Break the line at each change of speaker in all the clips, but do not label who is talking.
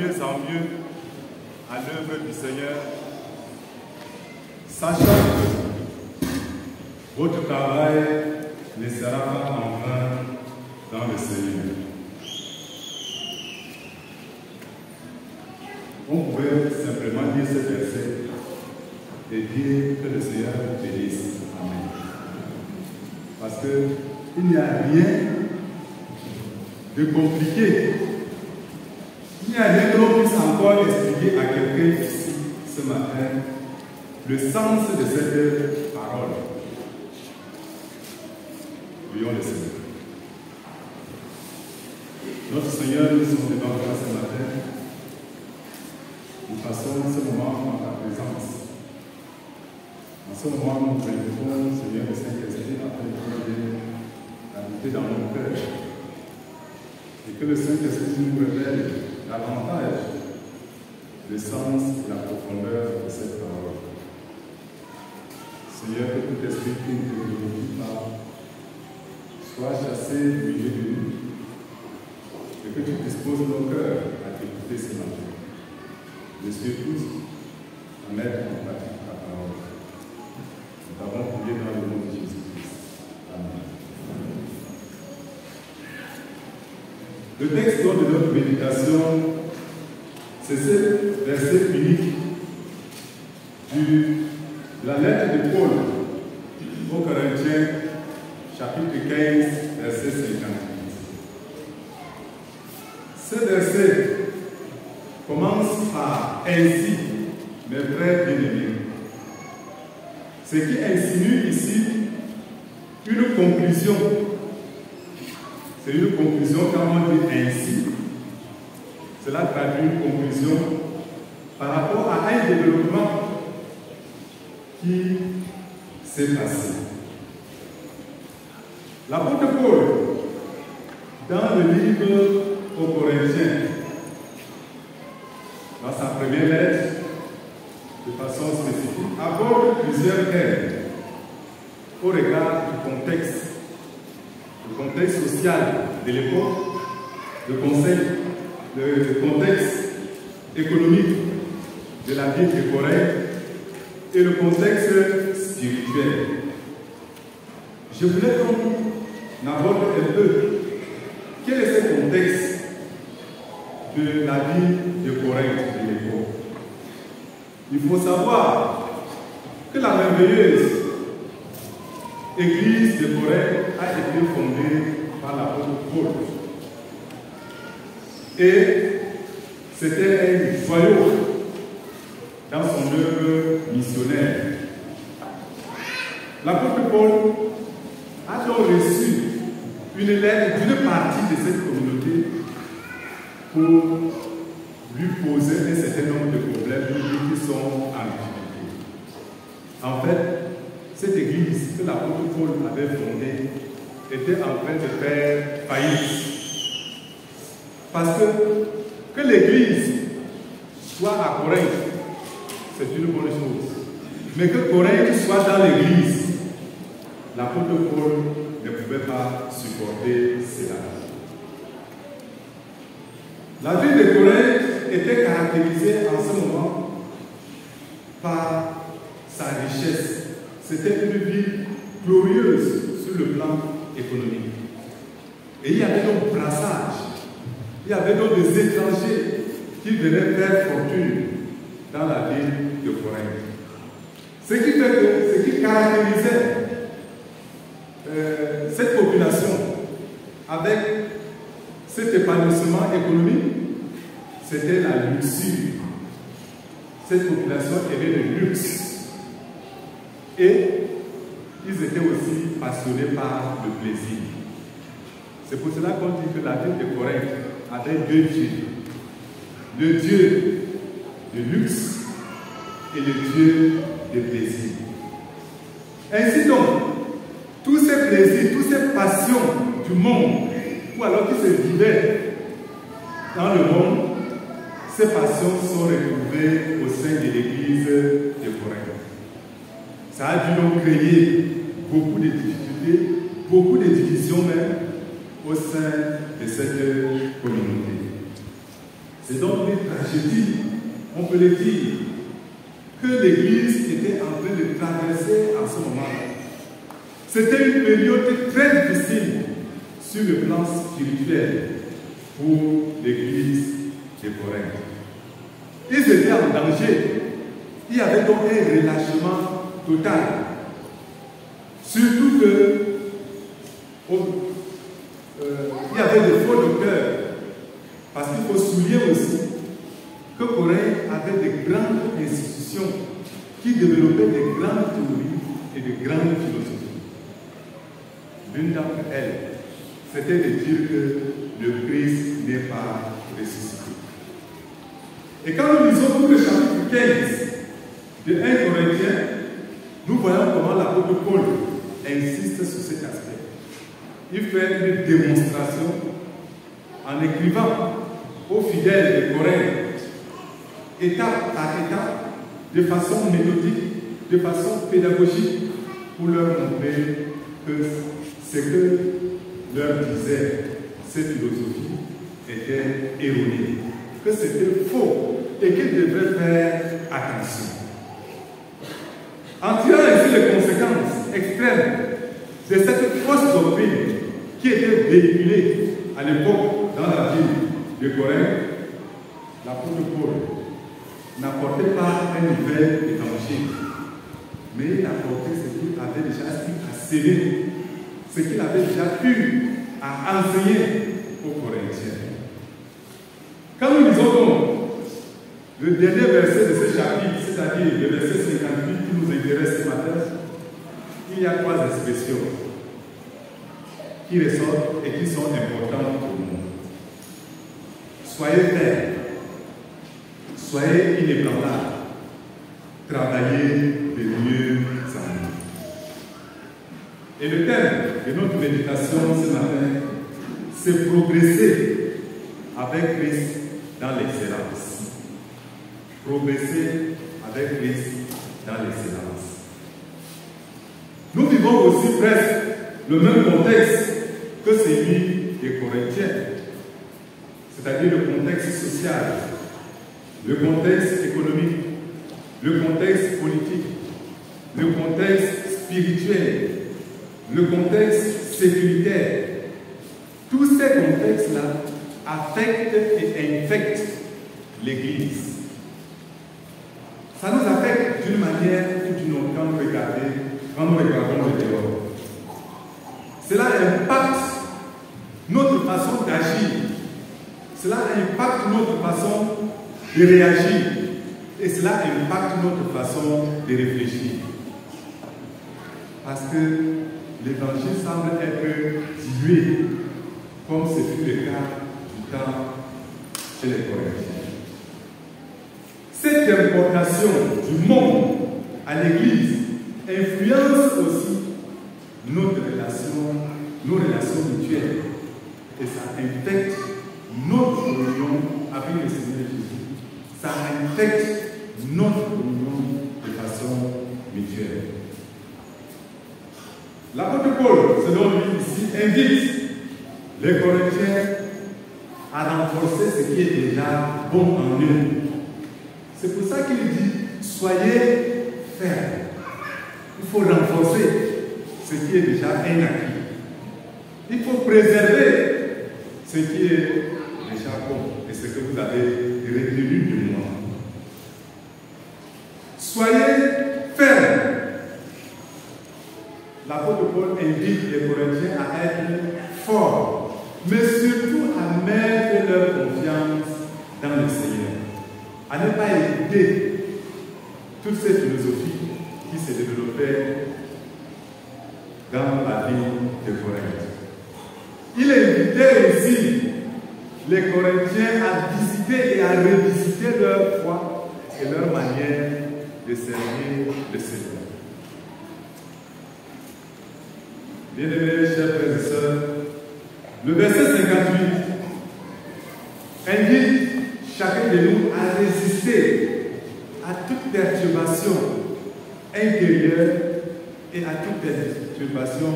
mieux en mieux à l'œuvre du Seigneur, sachant que votre travail ne sera pas en vain dans le Seigneur. On pouvait simplement lire ce verset et dire que le Seigneur vous bénisse. Amen. Parce qu'il n'y a rien de compliqué. Il n'y a rien que l'on puisse encore expliquer à quelqu'un ici ce matin le sens de cette parole. Prions le Seigneur. Notre Seigneur, nous sommes devant toi ce matin. Nous passons ce moment en ta présence. En ce moment, nous invitons, Seigneur, le Saint-Esprit, afin de habiter dans nos cœurs. Et que le Saint-Esprit nous révèle davantage le sens et la profondeur de cette parole. Seigneur, que tout esprit qui ne te glorifie pas soit chassé du milieu de nous et que tu disposes nos cœurs à t'écouter ce matin. Je suis tous à mettre en pratique ta parole. Nous t'avons prié dans le nom de Jésus-Christ. Amen. Le texte de notre méditation, c'est ce verset unique de la lettre de Paul aux Corinthiens, chapitre 15, verset 58. Ce verset commence par ainsi, mes frères bien-aimés. Ce qui insinue ici une conclusion. C'est une conclusion quand on dit ainsi. Cela traduit une conclusion par rapport à un développement qui s'est passé. L'apôtre Paul, dans le livre aux Corinthiens, dans sa première lettre, de façon spécifique, aborde plusieurs thèmes au regard du contexte. Le contexte social de l'époque, le contexte économique de la ville de Corinthe et le contexte spirituel. Je voulais qu'on aborde un peu quel est ce contexte de la ville de Corinthe de l'époque. Il faut savoir que la merveilleuse église de Corinthe a été fondée par l'apôtre Paul. Et c'était un joyau dans son œuvre missionnaire. L'apôtre Paul a donc reçu une lettre d'une partie de cette communauté pour lui poser un certain nombre de problèmes qui sont en difficulté. En fait, cette église que l'apôtre Paul avait fondée était en train de faire faillite. Parce que l'église soit à Corinthe, c'est une bonne chose. Mais que Corinthe soit dans l'église, l'apôtre Paul ne pouvait pas supporter cela. La ville de Corinthe était caractérisée en ce moment par sa richesse. C'était une ville glorieuse sur le plan économique. Et il y avait donc brassage. Il y avait donc des étrangers qui venaient faire fortune dans la ville de Corinthe. Ce qui caractérisait cette population avec cet épanouissement économique, c'était la luxure. Cette population aimait le luxe. Et ils étaient aussi passionnés par le plaisir. C'est pour cela qu'on dit que la ville de Corinthe avait deux dieux. Le dieu du luxe et le dieu du plaisir. Ainsi donc, tous ces plaisirs, toutes ces passions du monde, ou alors qui se vivaient dans le monde, ces passions sont retrouvées au sein de l'église de Corinthe. Ça a dû donc créer beaucoup de difficultés, beaucoup de divisions même au sein de cette communauté. C'est donc une tragédie, on peut le dire, que l'Église était en train de traverser en ce moment-là. C'était une période très difficile sur le plan spirituel pour l'Église de Corinthe. Ils étaient en danger. Il y avait donc un relâchement total. Surtout que il y avait des faux docteurs. Parce qu'il faut souligner aussi que Corinthe avait de grandes institutions qui développaient de grandes théories et de grandes philosophies. L'une d'entre elles, c'était de dire que le Christ n'est pas ressuscité. Et quand nous lisons tout le chapitre 15 de 1 Corinthiens, nous voyons comment l'apôtre Paul insiste sur cet aspect. Il fait une démonstration en écrivant aux fidèles de Corinthe, étape par étape, de façon méthodique, de façon pédagogique, pour leur montrer que ce que leur disait cette philosophie était erroné, que c'était faux et qu'ils devaient faire attention. En tirant ainsi les conséquences extrêmes de cette fausse doctrine qui était véhiculée à l'époque dans la ville de Corinthe, l'apôtre Paul n'apportait pas un nouvel évangile, mais il apportait ce qu'il avait déjà eu à sceller, ce qu'il avait déjà eu à enseigner aux Corinthiens. Quand nous lisons donc le dernier verset de ce chapitre, c'est-à-dire le verset 58 qui nous intéresse ce matin, il y a trois expressions qui ressortent et qui sont importantes pour nous. Soyez fermes, soyez inébranlables, travaillez de mieux en mieux. Et le thème de notre méditation ce matin, c'est progresser avec Christ dans l'excellence. Progresser avec Christ dans l'excellence. Nous vivons aussi presque le même contexte que celui des Corinthiens, c'est-à-dire le contexte social, le contexte économique, le contexte politique, le contexte spirituel, le contexte sécuritaire. Tous ces contextes-là affectent et infectent l'Église. Ça nous affecte d'une manière ou d'une autre quand nous regardons le dehors. Cela impacte notre façon d'agir. Cela impacte notre façon de réagir. Et cela impacte notre façon de réfléchir. Parce que l'évangile semble être dilué, comme ce fut le cas du temps chez les Corinthiens. Cette importation du monde à l'Église influence aussi nos relations mutuelles. Et ça infecte notre union avec le Seigneur Jésus. Ça infecte notre union de façon mutuelle. L'apôtre Paul, selon lui ici, invite les Corinthiens à renforcer ce qui est déjà bon en eux. C'est pour ça qu'il dit, soyez fermes. Il faut renforcer ce qui est déjà un acquis. Il faut préserver ce qui est déjà bon et ce que vous avez retenu de moi. Soyez fermes. L'apôtre Paul invite les Corinthiens à être forts, mais surtout à mettre leur confiance dans le Seigneur. À ne pas écouter toutes ces philosophies qui se développaient dans la vie de Corinthe. Il invitait aussi les Corinthiens à visiter et à revisiter leur foi et leur manière de servir le Seigneur. Bien-aimés, chers frères et sœurs, le verset 58 invite chacun de nous à résister à toute perturbation intérieure et à toute perturbation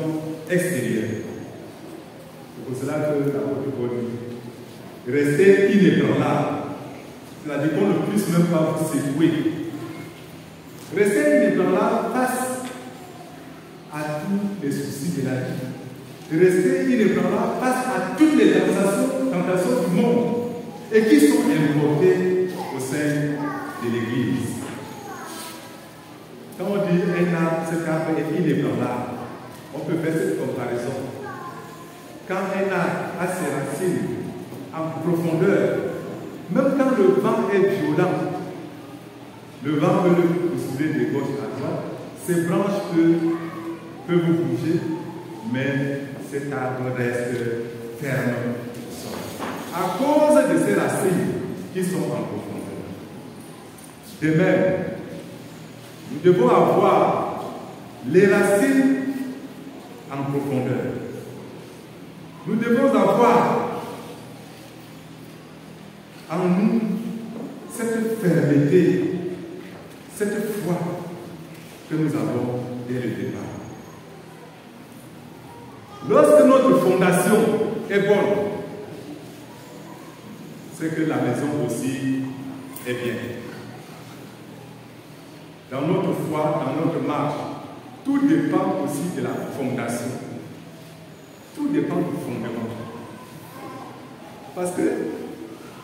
extérieure. C'est pour cela que l'apôtre Paul dit, restez inébranlables, c'est-à-dire qu'on ne puisse même pas vous secouer. Restez inébranlable face à tous les soucis de la vie. Restez inébranlable face à toutes les tentations du monde et qui sont importées au sein de l'Église. Quand on dit un arbre, cet arbre est inébranlable, on peut faire cette comparaison. Quand un arbre a ses racines en profondeur, même quand le vent est violent, le vent peut le bousculer de gauche à droite, ses branches peuvent vous bouger, mais cet arbre reste ferme au sol. À cause de ces racines qui sont en profondeur. De même, nous devons avoir les racines en profondeur. Nous devons avoir en nous cette fermeté, cette foi que nous avons dès le départ. Lorsque notre fondation est bonne, c'est que la maison aussi est bien. Dans notre foi, dans notre marche, tout dépend aussi de la fondation. Tout dépend du fondement. Parce que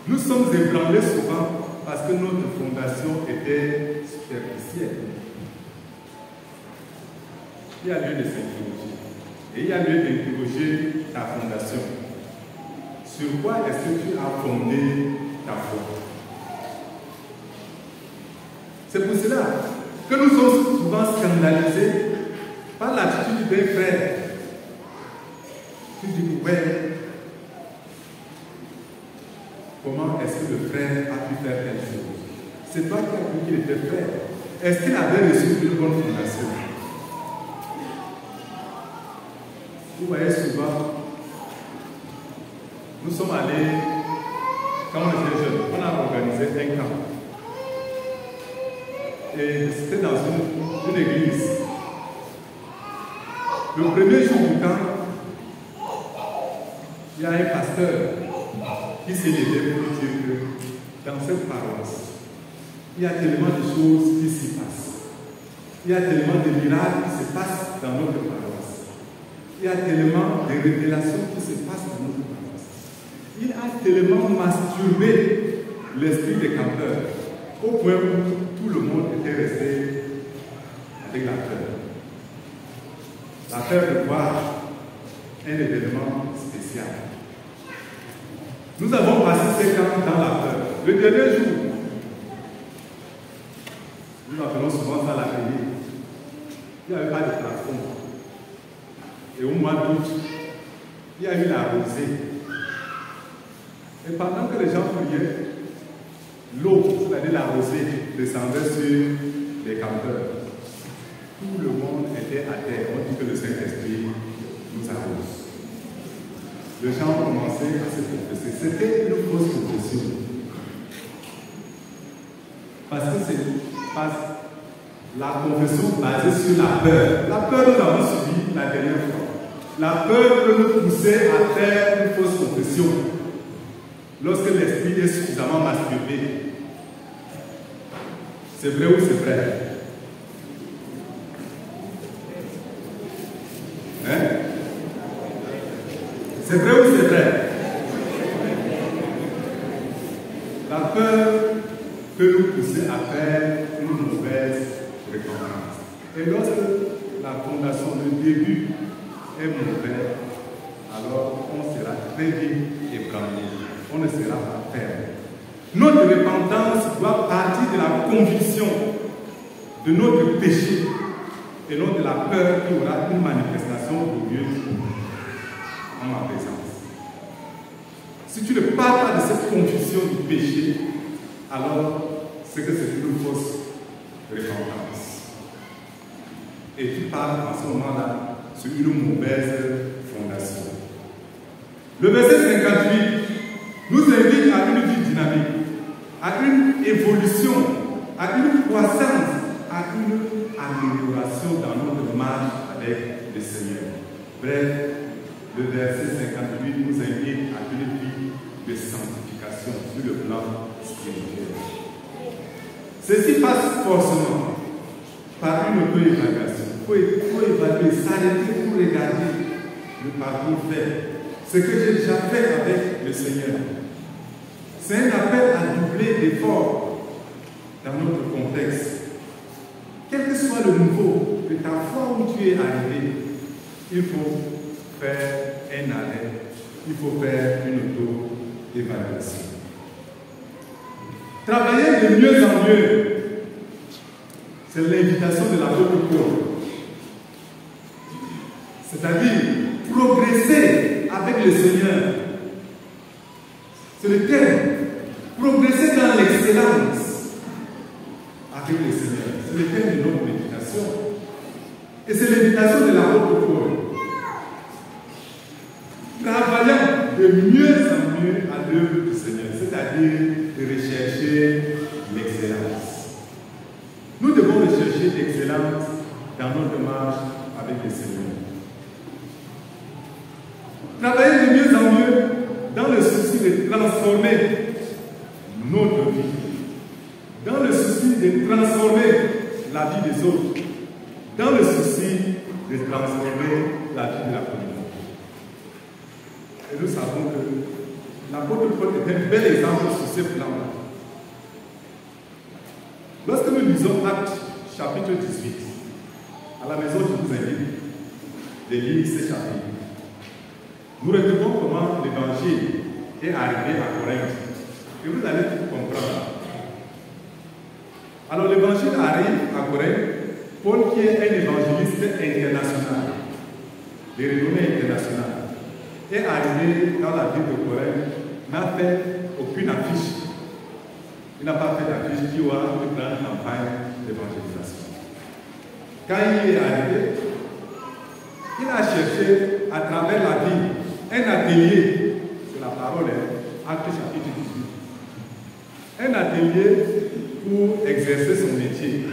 nous sommes ébranlés souvent parce que notre fondation était superficielle. Il y a lieu de s'interroger. Et il y a lieu d'interroger ta fondation. Sur quoi est-ce que tu as fondé ta foi? C'est pour cela que nous sommes souvent scandalisés par l'attitude d'un frère. Tu dis, ouais, comment est-ce que le frère a pu faire telle chose? C'est toi qui as dit qu'il était frère. Est-ce qu'il avait reçu une bonne fondation? Vous voyez souvent, nous sommes allés, quand on était jeunes, on a organisé un camp. Et c'était dans une église. Le premier jour du camp, il y a un pasteur qui s'est levé pour dire que dans cette paroisse, il y a tellement de choses qui s'y passent. Il y a tellement de miracles qui se passent dans notre paroisse. Il y a tellement de révélations qui se passent dans notre paroisse. Il a tellement masturbé l'esprit des campeurs au point où tout le monde était resté avec la peur. La peur de voir un événement spécial. Nous avons passé ces camps dans la peur. Le dernier jour, nous appelons souvent ça la veillée. Il n'y avait pas de plafond. Et au mois d'août, il y a eu la rosée. Et pendant que les gens priaient, l'eau, c'est-à-dire la rosée, descendait sur les campeurs. Tout le monde était à terre. On dit que le Saint-Esprit nous arrose. Les gens ont commencé à se confesser. C'était une fausse confession. Parce que c'est la confession basée sur la peur. La peur nous avons subi la dernière fois. La peur peut nous pousser à faire une fausse confession. Lorsque l'esprit est suffisamment masturbé. C'est vrai ou c'est vrai? Hein? C'est vrai ou c'est vrai? La peur peut nous pousser à faire une mauvaise récompense. Et lorsque la fondation, le début est mauvais, alors on sera très vite ébranlé. On ne sera pas ferme. Notre repentance doit partir de la conviction de notre péché et non de la peur qu'il y aura une manifestation glorieuse en ma présence. Si tu ne parles pas de cette conviction du péché, alors c'est que c'est une fausse repentance. Et tu parles en ce moment-là sur une mauvaise fondation. Le verset 58 nous invite à une vie dynamique, à une évolution, à une croissance, à une amélioration dans notre marche avec le Seigneur. Bref, le verset 58 nous invite à une vie de sanctification sur le plan spirituelle. Ceci passe forcément par une auto-évaluation. Il faut évaluer, s'arrêter pour regarder le parcours fait. Ce que j'ai déjà fait avec le Seigneur. C'est un appel à doubler d'efforts dans notre contexte. Quel que soit le niveau de ta foi où tu es arrivé, il faut faire un arrêt, il faut faire une auto-évaluation. Travailler de mieux en mieux, c'est l'invitation de l'apôtre Paul. C'est-à-dire progresser avec le Seigneur. C'est le terme. Progresser dans l'excellence avec le Seigneur. C'est le thème de notre méditation. Et c'est l'invitation de l'apôtre Paul. Travaillant de mieux en mieux à l'œuvre du Seigneur, c'est-à-dire de rechercher l'excellence. Nous devons rechercher l'excellence dans notre marche avec le Seigneur. Travailler de mieux en mieux dans le souci de transformer notre vie, dans le souci de transformer la vie des autres, dans le souci de transformer la vie de la communauté. Et nous savons que l'apôtre Paul est un bel exemple sur ce plan-là. Lorsque nous lisons Actes chapitre 18, à la maison, je vous invite de lire ce chapitre. Nous retrouvons comment l'évangile est arrivé à Corinthe. Et vous allez tout comprendre. Alors l'évangile arrive à Corinthe. Paul, qui est un évangéliste international, de renommée internationale, est arrivé dans la ville de Corinthe, n'a fait aucune affiche. Il n'a pas fait d'affiche qui aura une grande campagne d'évangélisation. Quand il est arrivé, il a cherché à travers la ville un atelier, c'est la parole, Actes chapitre 18, un atelier pour exercer son métier.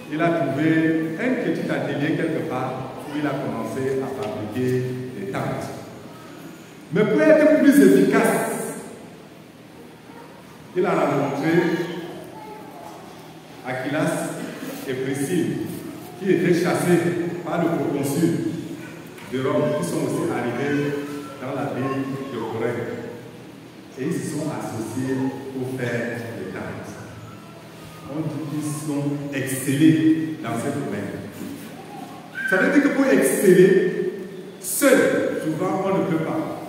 Il a trouvé un petit atelier quelque part où il a commencé à fabriquer des tentes. Mais pour être plus efficace, il a rencontré Aquilas et Priscille, qui étaient chassés par le proconsul de Rome, qui sont aussi arrivés dans la ville de Corinthe. Et ils se sont associés pour faire des tentes. On dit qu'ils sont excellés dans ce domaine. Ça veut dire que pour exceller, seul, souvent on ne peut pas.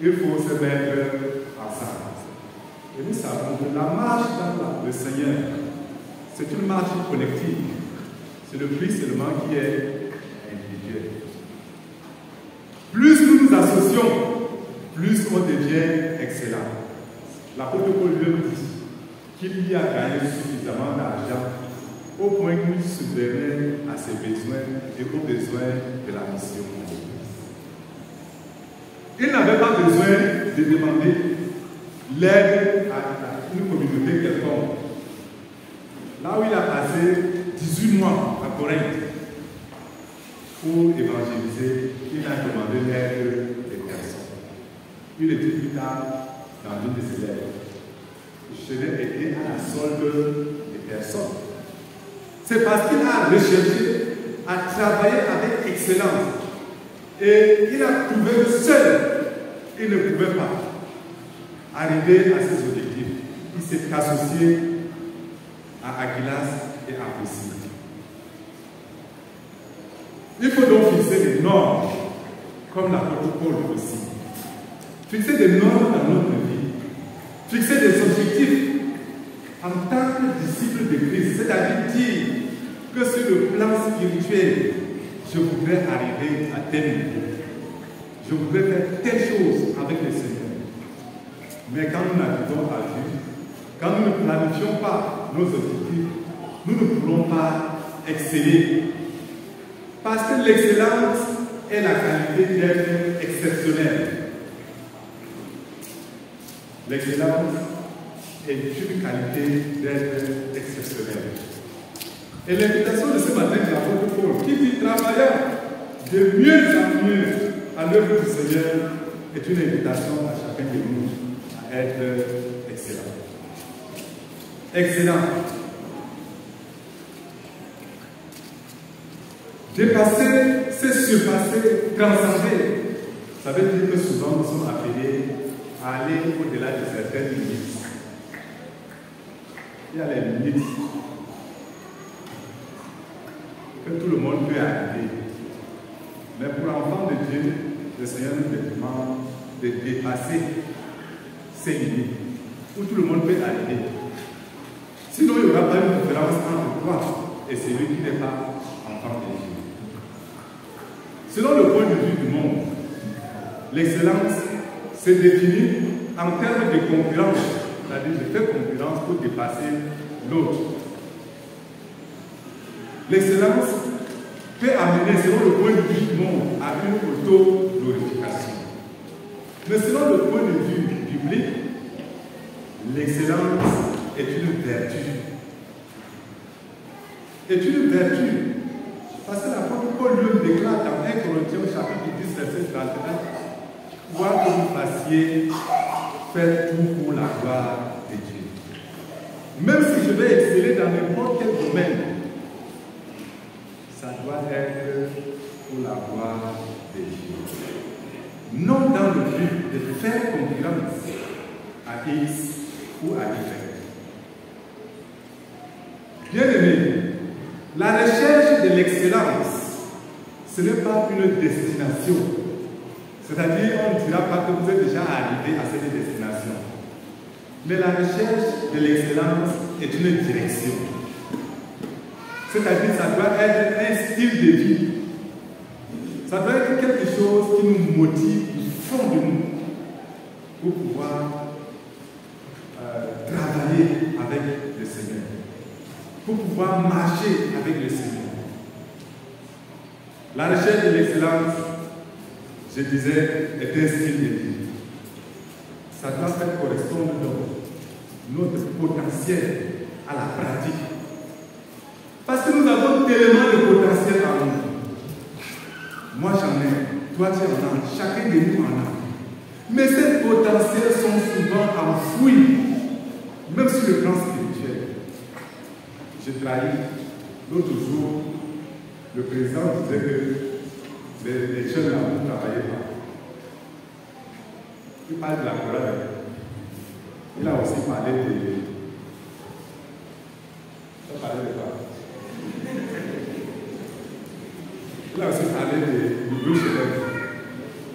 Il faut se mettre ensemble. Et nous savons que la marche dans le Seigneur, c'est une marche collective. C'est le prix seulement qui est individuel. Plus nous nous associons, plus on devient excellent. L'apôtre Paul lui dit qu'il y a gagné suffisamment d'argent au point qu'il subvenait à ses besoins et aux besoins de la mission. Il n'avait pas besoin de demander l'aide à une communauté quelconque. Là où il a passé 18 mois à Corinthe pour évangéliser, il a demandé l'aide des personnes. Il était plus tard dans une de ses lettres. Je l'ai aidé à la solde des personnes. C'est parce qu'il a recherché à travailler avec excellence. Et il a trouvé que seul, il ne pouvait pas arriver à ses objectifs. Il s'est associé à Aquilas et à Priscille. Il faut donc fixer des normes, comme l'apôtre Paul aussi. Fixer des normes dans notre vie. Fixer des objectifs en tant que disciple de Christ, c'est-à-dire dire que sur le plan spirituel, je voudrais arriver à tel niveau. Je voudrais faire telle chose avec le Seigneur. Mais quand nous naviguons à vue, quand nous ne planifions pas nos objectifs, nous ne pourrons pas exceller. Parce que l'excellence est la qualité d'être exceptionnel. L'excellence est une qualité d'être exceptionnel. Et l'invitation de ce matin de l'apôtre Paul, qui dit travaillant de mieux en mieux à l'œuvre du Seigneur, est une invitation à chacun de nous à être excellent. Excellent. Dépasser, c'est surpasser, transcender. Ça veut dire que souvent nous sommes appelés à aller au-delà de certaines limites. Il y a les limites que tout le monde peut arriver. Mais pour l'enfant de Dieu, le Seigneur nous demande de dépasser ces limites où tout le monde peut arriver. Sinon, il n'y aura pas une différence entre toi et celui qui n'est pas enfant de Dieu. Selon le point de vue du monde, l'excellence se définit en termes de concurrence, c'est-à-dire de faire concurrence pour dépasser l'autre. L'excellence peut amener, selon le point de vue du monde, à une auto-glorification. Mais selon le point de vue biblique, l'excellence est une vertu. Est une vertu. Parce que l'apôtre Paul lui déclare dans 1 Corinthiens chapitre 10, verset 39, quoi que vous fassiez, faites tout pour la gloire de Dieu. Même si je vais exceller dans n'importe quel domaine, ça doit être pour la gloire de Dieu. Non dans le but de faire concurrence à X ou à Y. Bien-aimés, la recherche de l'excellence, ce n'est pas une destination. C'est-à-dire, on ne dira pas que vous êtes déjà arrivé à cette destination. Mais la recherche de l'excellence est une direction. C'est-à-dire, ça doit être un style de vie. Ça doit être quelque chose qui nous motive du fond de nous pour pouvoir travailler avec le Seigneur, pour pouvoir marcher avec le Seigneur. La recherche de l'excellence, je disais, est un style de vie. Ça doit faire correspondre notre potentiel à la pratique. Parce que nous avons tellement de potentiel en nous. Moi j'en ai, toi tu en as, chacun de nous en a. Mais ces potentiels sont souvent enfouis, même sur le plan spirituel. J'ai trahis l'autre jour, le président disait que les jeunes là ne travaillaient pas. Il parle de la chorale. Il a aussi parlé de. Il a parlé de quoi? Il a aussi parlé du Louis Chelem.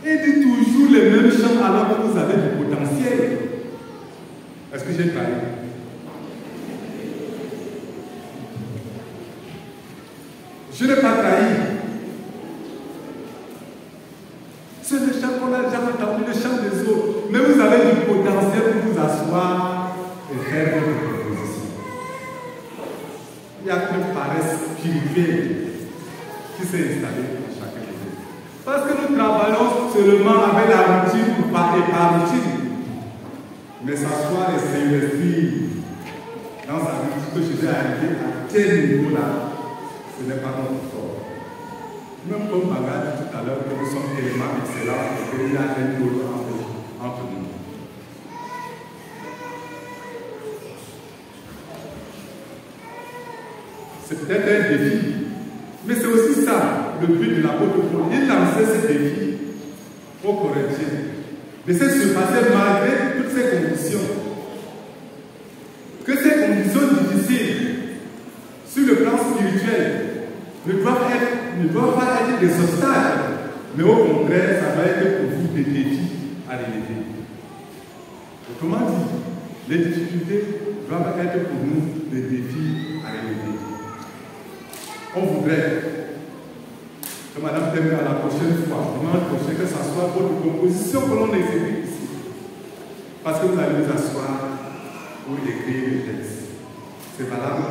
Il dit toujours les mêmes chants alors que vous avez du potentiel. Est-ce que j'ai trahi? Je n'ai pas trahi. C'est le chant qu'on a déjà entendu, le chant des autres. Mais vous avez du potentiel pour vous asseoir et faire votre proposition. Il n'y a qu'une paresse spirituelle qui s'est installée dans chacun de nous. Parce que nous travaillons seulement avec la routine ou par routine. Mais s'asseoir et s'investir dans sa vie, que je vais arriver à tel niveau-là, ce n'est pas notre fort. Même comme Maga dit tout à l'heure que nous sommes tellement excellents et qu'il y a un boulot entre nous. C'est peut-être un défi, mais c'est aussi ça le but de l'apôtre Paul. Il lançait ce défi aux Corinthiens de se surpasser malgré toutes ces conditions. Que ces conditions difficiles sur le plan spirituel ne doivent pas être des obstacles, mais au contraire, ça va être pour vous des défis à relever. Autrement dit, les difficultés doivent être pour nous des défis à relever. On voudrait que Madame Temba, la prochaine fois, dimanche prochain, que ce soit votre composition que l'on exécute ici. Parce que vous allez vous asseoir pour écrire le texte. C'est valable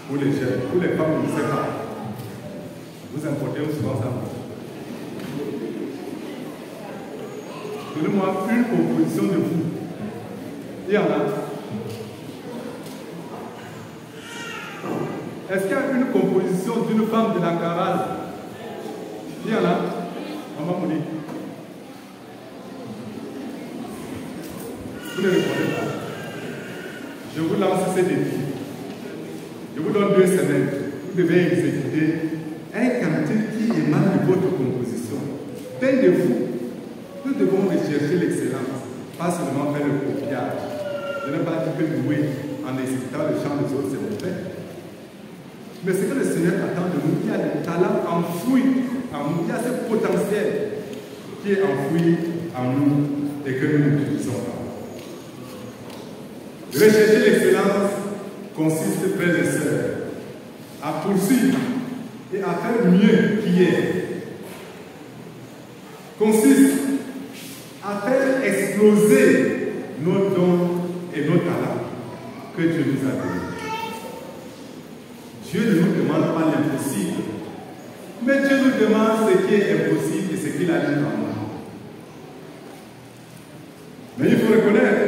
pour les jeunes, pour les femmes, on ne sait pas. Vous importez souvent ça. Donnez-moi une composition de vous. Il y en a. Est-ce qu'il y a une composition d'une femme de la Carale? Il y en a. Maman Mouni. Vous ne répondez pas. Je vous lance ce défi. Je vous donne 2 semaines. Vous devez exécuter un cantique qui émane de votre composition. D'un de vous, nous devons rechercher l'excellence, pas seulement faire le copiage. Je n'ai pas dit que louer en exécutant le chant des autres, c'est mon fait. Mais ce que le Seigneur attend de nous, il y a des talents enfouis en nous, il y a ce potentiel qui est enfoui en nous et que nous n'utilisons pas. Rechercher l'excellence consiste, frères et sœurs, à poursuivre et à faire mieux qu'hier. Consiste à faire exploser nos dons et nos talents que Dieu nous a donnés. Dieu ne nous demande pas l'impossible, mais Dieu nous demande ce qui est impossible et ce qu'il a mis en nous. Mais il faut reconnaître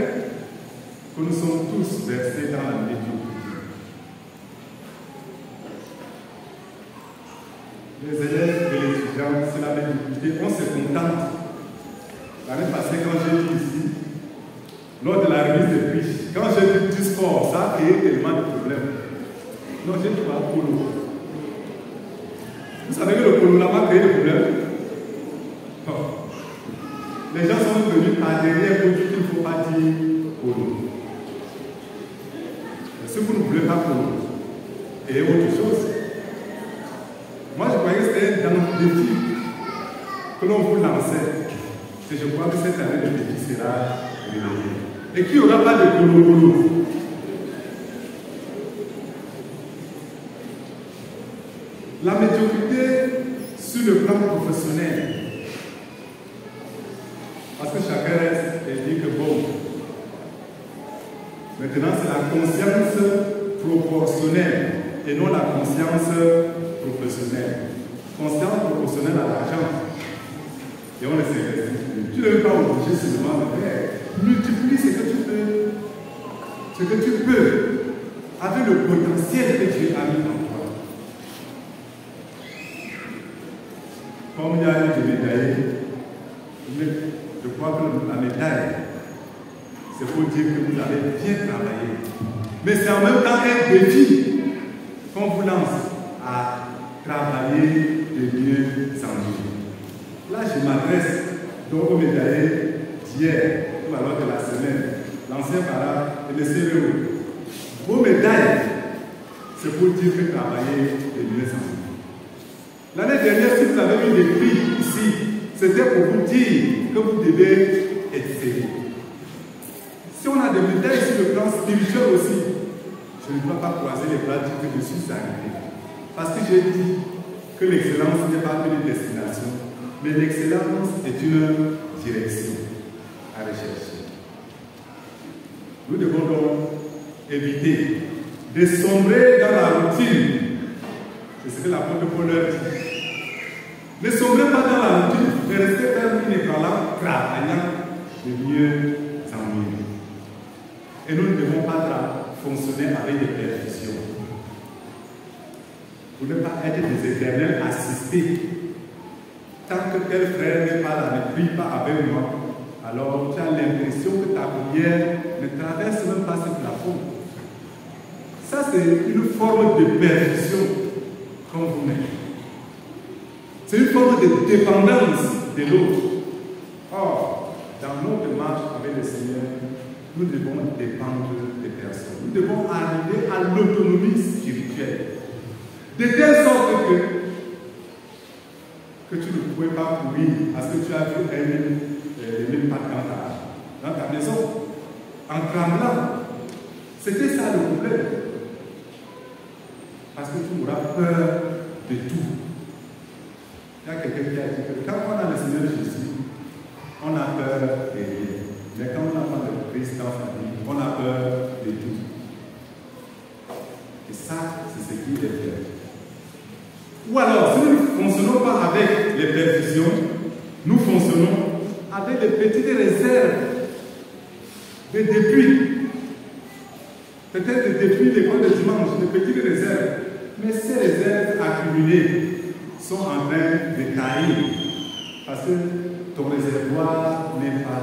que nous sommes tous versés dans la médiocrité. Les élèves et les étudiants, c'est la médiocrité, on se contente. L'année passée, quand j'ai dit ici, lors de la remise de prix, quand j'ai dit du sport, ça a créé tellement de problèmes. Non, j'ai dit pas polo. Vous savez que le polo n'a pas créé de problème. Non. Les gens sont venus par derrière pour dire qu'il ne faut pas dire polo. Mais si vous ne voulez pas polo, et autre chose, moi je croyais que c'était un défi que l'on vous lançait. Et je crois que cette année, le défi sera réveillé. Et qu'il n'y aura pas de polo. La médiocrité sur le plan professionnel. Parce que chacun reste et dit que bon. Maintenant, c'est la conscience proportionnelle et non la conscience professionnelle. Conscience proportionnelle à l'argent. Et on essaie. Tu ne veux pas obliger seulement de faire. Multiplie ce que tu peux. Ce que tu peux avec le potentiel que Dieu a mis en toi. Comme il y a eu des médailles, je crois que la médaille, c'est pour dire que vous avez bien travaillé. Mais c'est en même temps un défi qu'on vous lance à travailler de mieux en mieux. Là, je m'adresse donc aux médaillés d'hier, ou alors de la semaine, l'ancien parent et le CVO. Vos médailles, c'est pour dire que travailler de mieux en mieux. L'année dernière, si vous avez eu des prix ici, c'était pour vous dire que vous devez être sérieux. Si on a des médailles sur le plan spirituel aussi, je ne dois pas croiser les bras dire que je suis arrivé. Parce que j'ai dit que l'excellence n'est pas une destination, mais l'excellence est une direction à rechercher. Nous devons donc éviter de sombrer dans la routine. C'est ce que l'apôtre Paul leur dit. Ne sombrez pas dans la routine, mais restez ferme, inébranlable, travaillant de mieux en mieux. Et nous ne devons pas fonctionner avec des perfections. Pour ne pas être des éternels assistés. Tant que tel frère n'est pas là, ne prie pas avec moi, alors tu as l'impression que ta prière ne traverse même pas ce plafond. Ça, c'est une forme de perfection qu'on vous met. C'est une forme de dépendance de l'autre. Or, dans notre marche avec le Seigneur, nous devons dépendre des personnes. Nous devons arriver à l'autonomie spirituelle. De telle sorte que tu ne pouvais pas courir parce que tu as vu les mêmes pattes dans ta maison. En tremblant. C'était ça le problème. Parce que tu auras peur de tout. Il y a quelqu'un qui a dit que quand on a le Seigneur Jésus, on a peur de rien. Mais quand on n'a pas le Christ dans sa vie, on a peur de tout. Et ça, c'est ce qui est fait. Ou alors, si nous ne fonctionnons pas avec les perfections, nous fonctionnons avec des petites réserves, des dépuis. Peut-être depuis l'école de dimanche, des petites réserves. Mais ces réserves accumulées sont en train de tailler. Parce que ton réservoir n'est pas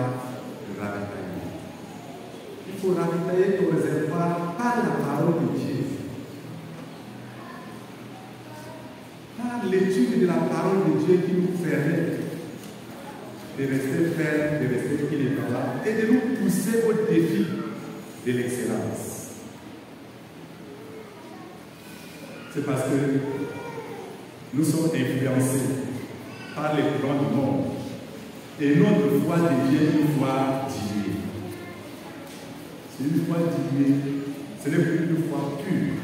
ravitaillé. il faut ravitailler ton réservoir par la parole de Dieu. Par l'étude de la parole de Dieu qui nous permet de rester ferme, de rester inébranlable et de nous pousser au défi de l'excellence. C'est parce que nous sommes influencés par les courants du monde et notre foi devient une foi diluée. C'est une foi diluée, ce n'est plus une foi pure.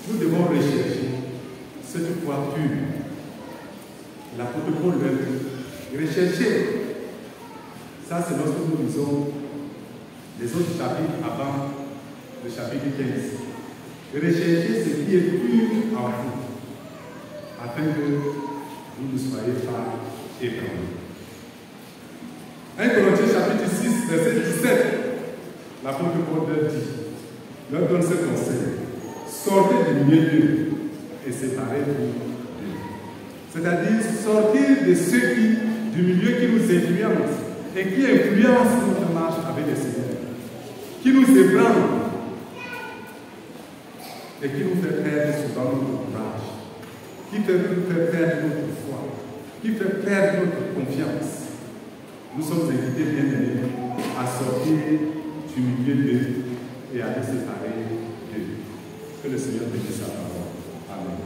Nous devons rechercher cette foi pure. L'apôtre Paul le dit. Rechercher, ça c'est lorsque nous lisons les autres chapitres avant le chapitre 15. Rechercher ce qui est pur en vous, afin que vous ne soyez pas ébranlés. 1 Corinthiens chapitre 6, verset 17, l'apôtre Paul leur donne ce conseil. Sortez du milieu d'eux et séparez-vous. C'est-à-dire sortir de ceux du milieu qui nous influence et qui influence notre marche avec le Seigneur, qui nous ébranle et qui nous fait perdre souvent notre courage, qui nous fait perdre notre foi, qui fait perdre notre confiance. Nous sommes invités, bien aimés, à sortir du milieu d'eux et à nous séparer d'eux. Que le Seigneur bénisse sa parole. Amen.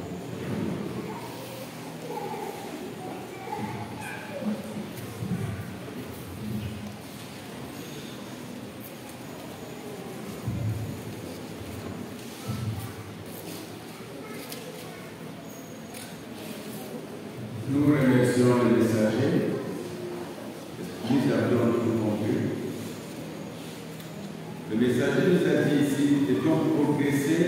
Nous remercions les messagers. Nous avions tout compris. Le messager nous a dit ici, nous devions progresser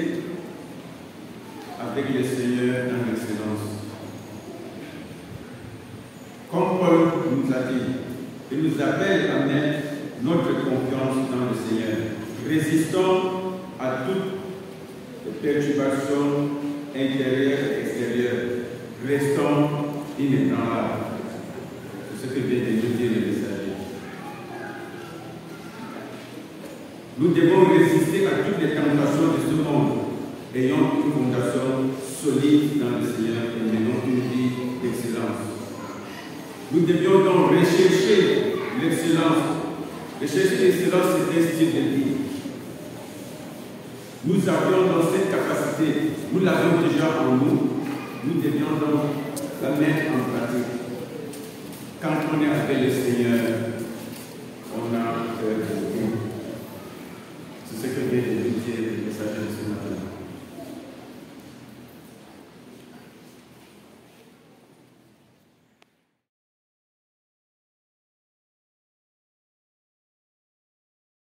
avec le Seigneur dans l'excellence. Comme Paul nous a dit, il nous appelle à mettre notre confiance dans le Seigneur. Résistons à toutes les perturbations intérieures et extérieures. Restons inébranlables. C'est ce que vient de nous dire le messager. Nous devons résister à toutes les tentations de ce monde, ayant une fondation solide dans le Seigneur et menant une vie d'excellence. Nous devions donc rechercher l'excellence. Rechercher l'excellence, c'est un style de vie. Nous avions dans cette capacité, nous l'avons déjà en nous, nous devions donc la mettre en pratique. Quand on est avec le Seigneur,